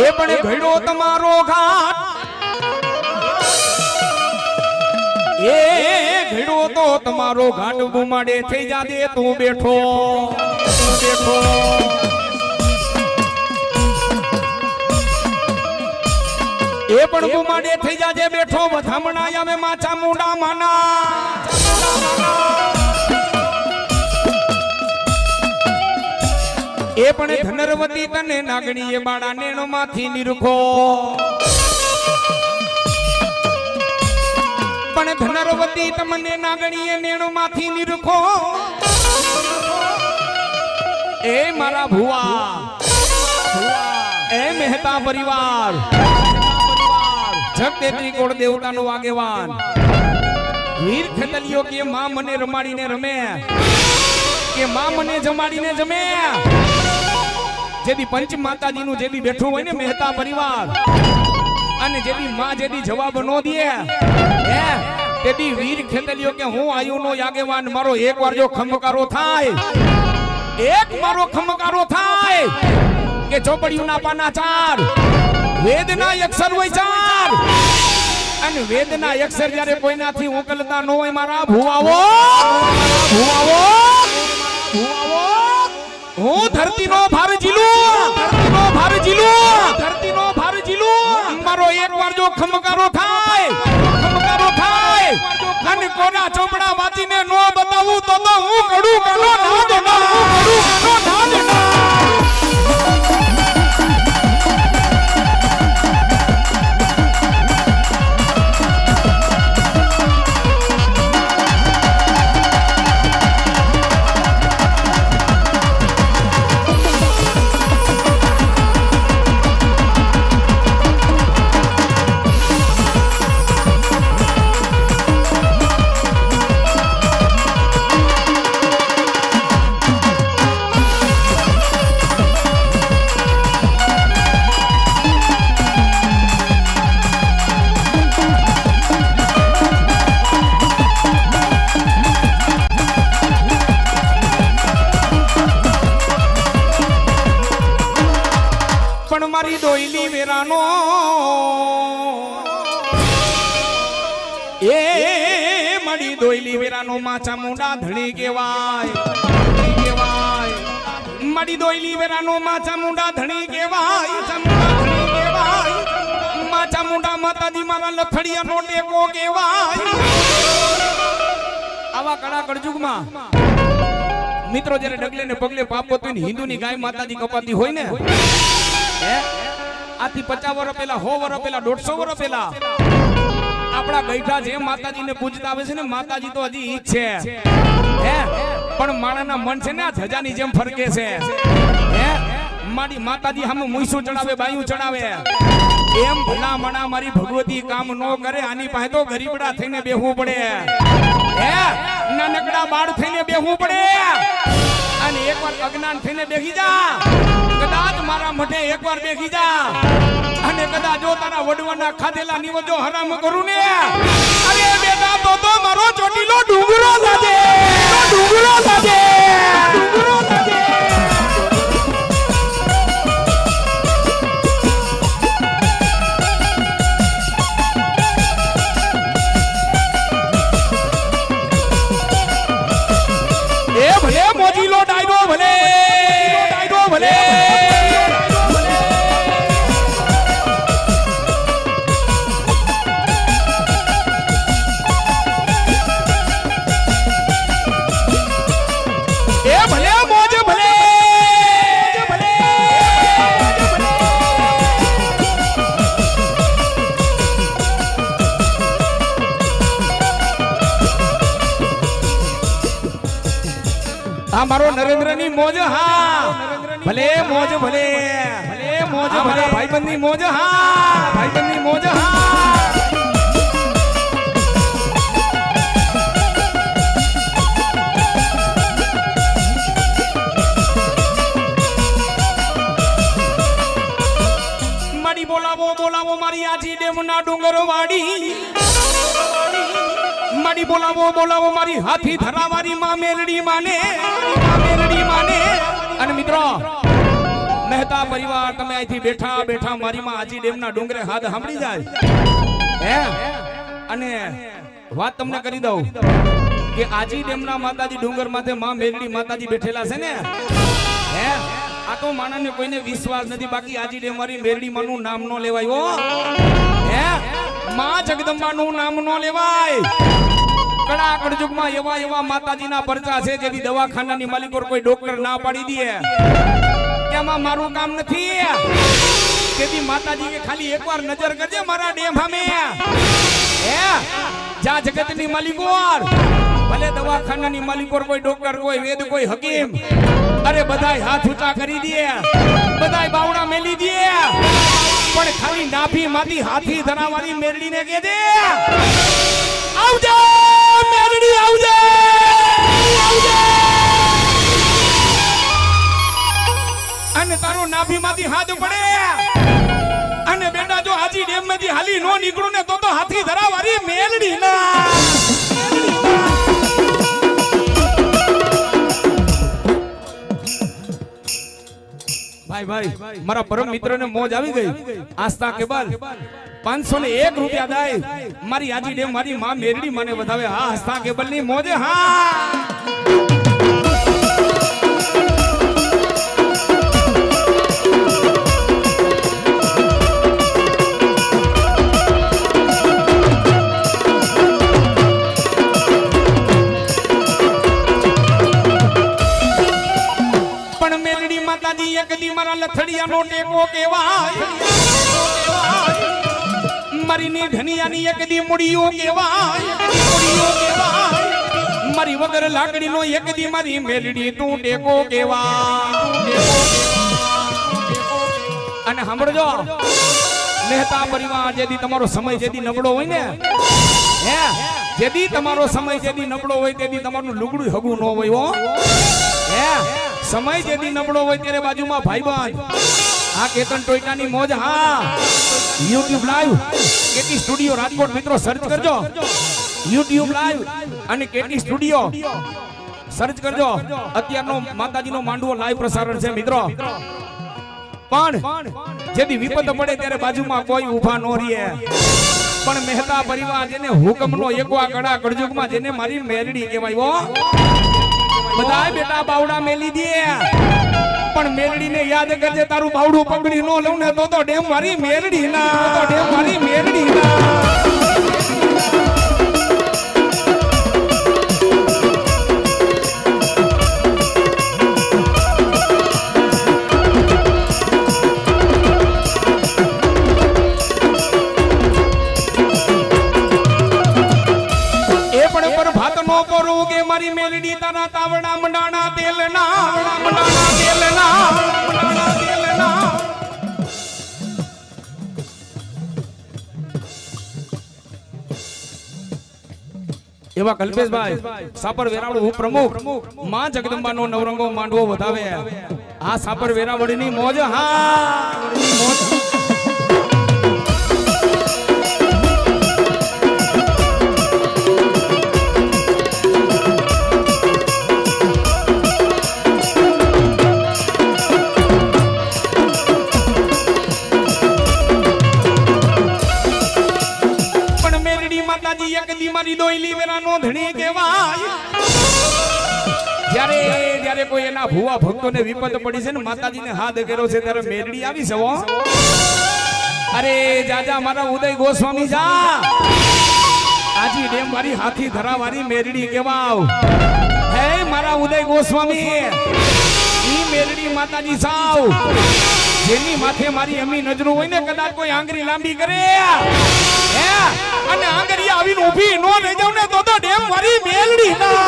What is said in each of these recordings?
એ પણ ઘડો તમારો ઘાટ એ ઘડો તો તમારો ઘાટ ગુમાડે થઈ જાજે તું બેઠો એ પણ ગુમાડે થઈ જાજે બેઠો વધામણા આવે માચા મુંડા માના એ પણ ધનરવતી તને નાગણીએ બાળા નેણો માંથી નિરખો પણ ધનરવતી તમને નાગણીએ નેણો માંથી નિરખો એ મારા ભુવા એ મહેતા પરિવાર જગદેત્રી કોળ દેવતાનો આગેવાન વીર ખેતલીઓ કે માં મને રમાડીને રમે કે માં મને જમાડીને જમે જેદી પંચ માતાજીનું જેદી બેઠું હોય ને મહેતા પરિવાર અને જેદી માં જેદી જવાબ નો દે હે તેદી વીર ખેતલીઓ કે હું આયુનો આગેવાન મારો એકવાર જો ખમકારો થાય એક મારો ખમકારો થાય કે ચોપડીઓના પાના 4 વેદના અક્ષર હોય 4 અને વેદના અક્ષર જ્યારે કોઈનાથી ઉકલતા ન હોય મારા ભુવાઓ હું ધરતીનો ભાર જીલું મારો એકવાર જો ખમકારો થાય અને કોના ચોપડા વાંચીને નો બતાવું તો હું કડું કાનો ના મારી ડોયલી વેરાનો એ મારી ડોયલી વેરાનો માચા મુંડા ધણી કહેવાય મારી ડોયલી વેરાનો માચા મુંડા ધણી કહેવાય માચા મુંડા માતાજી મારા લખડિયાનો ટેકો કહેવાય આવા કળા કળજુગમાં મિત્રો જ્યારે ડગલે ને પગલે પાપ પોતે હિન્દુની ગાય માતાજી કપાતી હોય ને આથી 50 વર્ષ પહેલા 100 વર્ષ પહેલા 150 વર્ષ પહેલા આપણા ગઈઠા જે માતાજીને પૂજતા આવે છે ને માતાજી તો હજી ઈ છે હે પણ માણાના મન છે ને આ ધજાની જેમ ફરકે છે હે મારી માતાજી સામે મુઈસું ચડાવે બાયું ચડાવે એમ ભલા મણા મારી ભગવતી કામ નો કરે આની પાસે તો ગરીબડા થઈને બેહવું પડે હે નાનકડા બાળ થઈને બેહવું પડે અને એકવાર અજ્ઞાન થઈને બેસી જા કદાચ મારા મઠે એકવાર બેસી જા અને કદાચ જો તારા વડવાના ખાધેલા નિવજો હરામ કરું ને અરે બેટા તો મારો ચોટીલો ડુંગરો લાગે એ ભલે મોજીલો ડાયરો ભલે મારો નરેન્દ્રની મોજ હા ભલે મોજ ભલે મારા ભાઈબંધની મોજ હા મારી બોલાવો મારી આજી ડેમના ડુંગર વાડી મારી બોલાવો મારી હાથી ધરાવારી માં મેલડી માને અને મિત્રો મહેતા પરિવાર તમે અહીંથી બેઠા બેઠા મારી માં આજી ડેમના ડુંગરે હાથ સાંભળી જાય હે અને વાત તમને કરી દઉં કે આજી ડેમના માતાજી ડુંગર માથે માં મેરડી માતાજી બેઠેલા છે ને હે આ તો માણસને કોઈને વિશ્વાસ નથી બાકી આજી ડેમ મારી મેરડી માનું નામ નો લેવાય હો હે માં જગદંબાનું નામ નો લેવાય કડા કડજુગમાં એવા એવા માતાજીના પરચા છે જેથી દવાખાનાની માલિકો કોઈ ડોક્ટર ના પાડી દે કે આમાં મારું કામ નથી તેથી માતાજી કે ખાલી એકવાર નજર કરજે મારા ડેમ સામે હે જા જગતની માલિકો ભલે દવાખાનાની માલિકો કોઈ ડોક્ટર કોઈ વેદ કોઈ હકીમ અરે બધાય હાથ ઊંચા કરી દે બધાય બાવડા મેલી દે પણ ખાલી નાભી માંથી હાથી ધરાવાળી મેરડીને કહે દે આવજે મેરડી આવજે આવજે અને તારો નાભી માંથી હાથ પડે અને બેટા જો હાજી ડેમ માંથી હાલી નો નીકળું ને તો હાથી ધરાવાળી મેરડી ના ભાઈ ભાઈ મારા પરમ મિત્રને મોજ આવી ગઈ આસ્થા કેબલ 501 રૂપિયા દાય મારી આજી ડેમ મારી માં મેરડી મને વધાવે હા આસ્થા કેબલ ની મોજે હા લથડિયાનો ટેકો કેવાય મારી ની ધનિયાની એક દી મુડીઓ કેવાય મારી વગર લાકડીનો એક દી મારી મેલડી તું ટેકો કેવાય અને સાંભળજો મહેતા પરિવાર જેદી તમારો સમય જેદી નબળો હોય ને હે જેદી તમારો સમય જેદી નબળો હોય તેદી તમારું લુગડું હગું ન હોય હો હે સમય જેદી નબળો હોય ત્યારે બાજુમાં ભાઈબંધ આ કેતન ટોયટાની મોજ હા YouTube live KT studio Rajkot મિત્રો સર્ચ કરજો YouTube લાઈવ અને કેટી સ્ટુડિયો સર્ચ કરજો અત્યારનો માતાજીનો માંડવો લાઈવ પ્રસારણ છે મિત્રો પણ જેદી વિપત પડે ત્યારે બાજુમાં કોઈ ઊભા ન રહે પણ મહેતા પરિવાર જેને હુકમનો એકવા કડા કળજુગમાં જેને મારી મેરડી કહેવાય હો બધાય બેટા બાવડા મેલી દે પણ મેરડીને યાદ કરજે તારું બાવડું પકડી નો લઉં ને તો ડેમ મારી મેરડી ના તો ડેમ મારી મેરડી ના મારી મેલડી તારા તાવડા મંડાણા તેલના મંડાણા તેલના મંડાણા તેલના એવા કલ્પેશભાઈ સાપર વેરાવળ ઉપપ્રમુખ માં જગદંબાનો નવરંગો માંડવો વધાવે આ સાપર વેરાવળની મોજ હા મોજ મારી દોઈલી વેરાનો ધણી કહેવાય જ્યારે કોઈ એના ભુવા ભક્તોને વિપત પડી છે ને માતાજીને હાથ કર્યો છે ત્યારે મેરડી આવી છે અરે જાજા મારા ઉદય ગોસ્વામી જા આજી ડેમ મારી હાથી ધરાવાળી મેરડી કહેવાવ હે મારા ઉદય ગોસ્વામી ઈ મેરડી માતાજી સાવ જેની માથે મારી અમી નજરો હોય ને કદાચ કોઈ આંગળી લાંબી કરે હે અને આંગળી આવીને ઊભી નો રહી જાવ ને તો ડેમ મારી મેલડી ના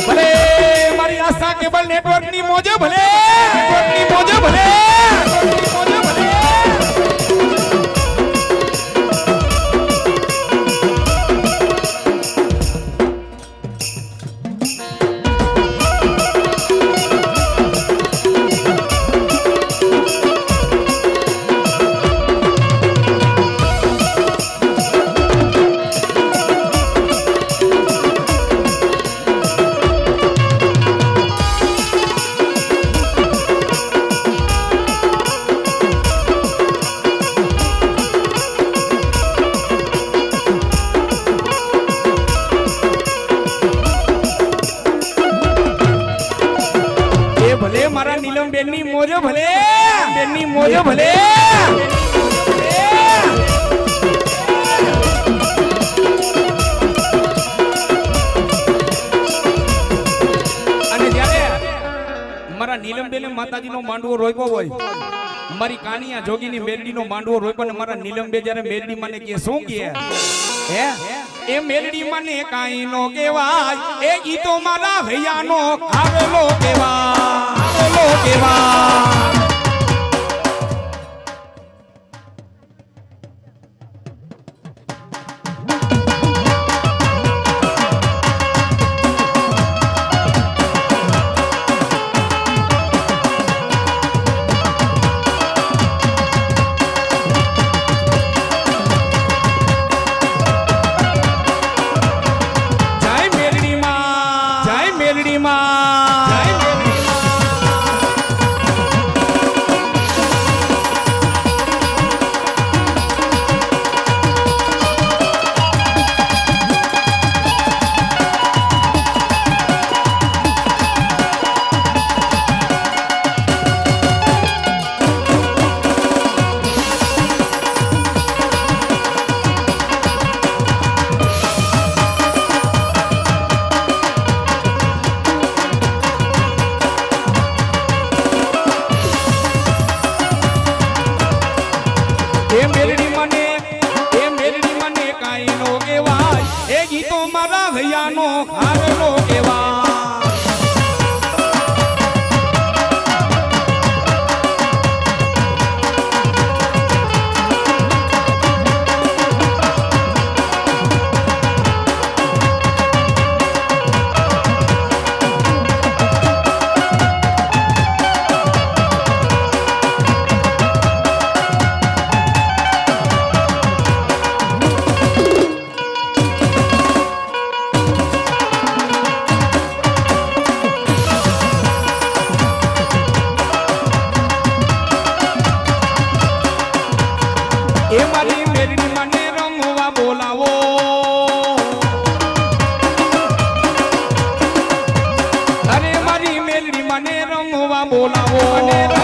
ભલે મારી આસ્થા કેબલ નેટવર્ક ની મોજે ભલે નેટવર્ક ની મોજે ભલે નીલમ બેનની મોજો ભલે બેનની મોજો ભલે અને જ્યારે મારા નીલમ બેને માતાજીનો માંડવો રોપ્યો હોય મારી કાનિયા જોગીની મેરડીનો માંડવો રોપ્યો ને મારા નીલમ બે જ્યારે મેરડી માને કે શું કહે હે એ મેલડી મને કાઈ નો કેવાય એ ઈ તો મારા ભૈયાનો આવેલો કેવા ભૈયાનો આવેલો કેવા એ મારી મેરડી મને રમવા બોલાવો અરે મારી મેરડી મને રમવા બોલાવો